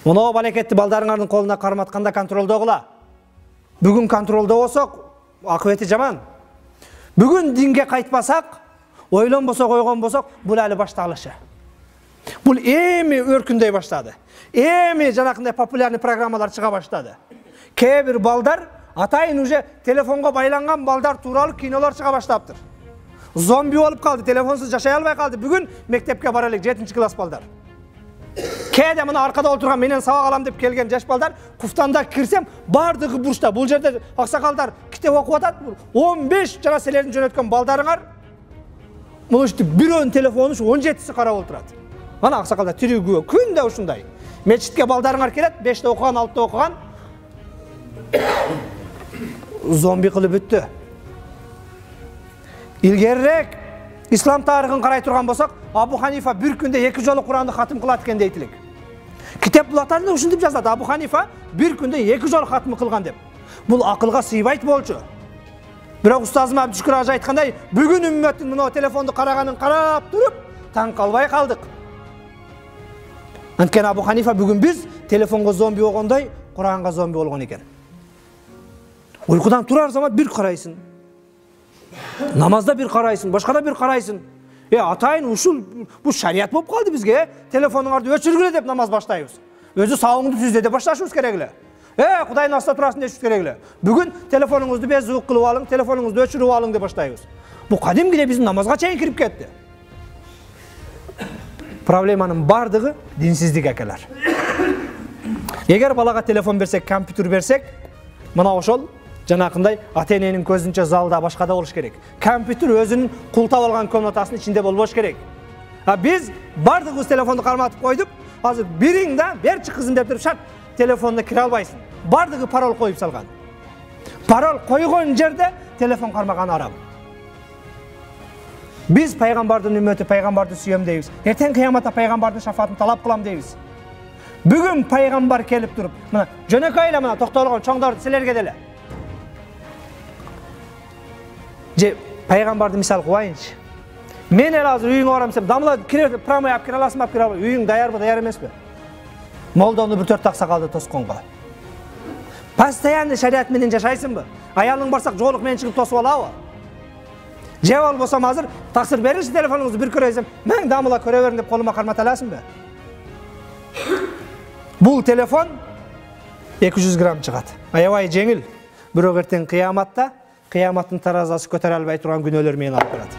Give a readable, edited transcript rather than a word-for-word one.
Мына балекетти балдарыңардын колуна карматканда контролдогула. Бүгүн контролдо болсок, акыбети жаман. Бүгүн динге кайтпасак, ойлонбосок, ойгон болсок, бул али башталышы. Бул эми өркүндөй баштады. Эми жанакындай популярный программалар чыга баштады. Кээ бир балдар атайын уже телефонго байланган балдар тууралуу кинолор чыга баштаптыр. Зомби болуп калды, телефонсуз жашай албай калды. Бүгүн мектепке бара элек 7-класс балдар. Кээде мына аркада отурган менен сабак алам деп келген жаш балдар куфтанда кирсем бардыгы бурчта. Бул жерде аксакалдар китеп окуп атат. 15 жана силердин жөнөткөн балдарыңар мына бирөөнүн телефону 17си карап отурат. Ана аксакалдар тирүү күбө күндө ушундай. Мечитке балдарыңар келет, 5те окуган, 6та окуган. Зомби кылып бүттү. Илгерирээк ислам тарыхын карай турган болсок, Абу Ханифа бир күндө 2 жолу Куранды хатым кылат экен дейтилик. Китеп булатарында ушинтип жазат. Абу Ханифа бир күндө 2 жолу хатым кылган деп. Бул акылга сыйбайт болчу. Бирок устазым Абдушкур ажы айткандай, бүгүн үммөттүн мына телефонду караганын карап туруп, таң калбай калдык. Анткени Абу Ханифа бүгүн биз телефонго зомби болгондой, Куранга зомби болгон экен. Уйкудан турар замат бир карайсың. Намазда бир карайсың, башкада бир карайсың. Атайын ушул бул шарият болуп калды бизге. Телефонуңарды өчүргүлө деп намаз баштайбыз. Өзү сабыңды түздө деп башташыбыз керек эле. Кудайдын астында турасың дешибиз керек эле. Бүгүн телефонуңузду без звук кылып алың, телефонуңузду өчүрүп алың деп баштайбыз. Бул кадимгиде биздин намазга чейин кирип кетти. Проблеманын бардыгы динсиздик экелер. Эгер балага телефон берсек, компьютер берсек, мына ошол жанакындай ата-эненин көзүнчө залда башкада болуш керек. Компьютер өзүнүн култап алган комнатасынын ичинде болбош керек. Биз бардыгыбыз телефонду карматып койдук. Азыр бириң да берчи кызым деп туруп шарт телефонуна кире албайсың. Бардыгы пароль коюп салган. Пароль койгон жерде телефон кармаган арам. Биз пайгамбардын үммөтү, пайгамбарды сүйөм дейбиз. Эртең кыяматта пайгамбардын шафаатын талап кылам дейбиз. Бүгүн пайгамбар келип туруп, мына жөнөкөй эле мына токтолгон чоңдорду силерге деле. Же пайгамбарды мисал кылайынчы. Мен эле азыр үйүңө барам десем, дамла кире промой алып кире аласың, алып кире албайсың. Үйүң даярбы, даяр эмеспи? Молдону бир 4 аксакалды тосконго. Постоянно шарият менен жашайсыңбы? Аялың барсак жоолук менен чыгып тосуп алабы? Же болбосо азыр таксир бериши телефонуңузду бир көрөйсүм, мен дамла көрө берин деп колума кармата аласыңбы? Бул телефон 200 грамм чыгат. Аябай жеңил. Бирок эртең кыяматта кыяматтын таразасы көтөрө албай турган күнөөлөр менен алып барат.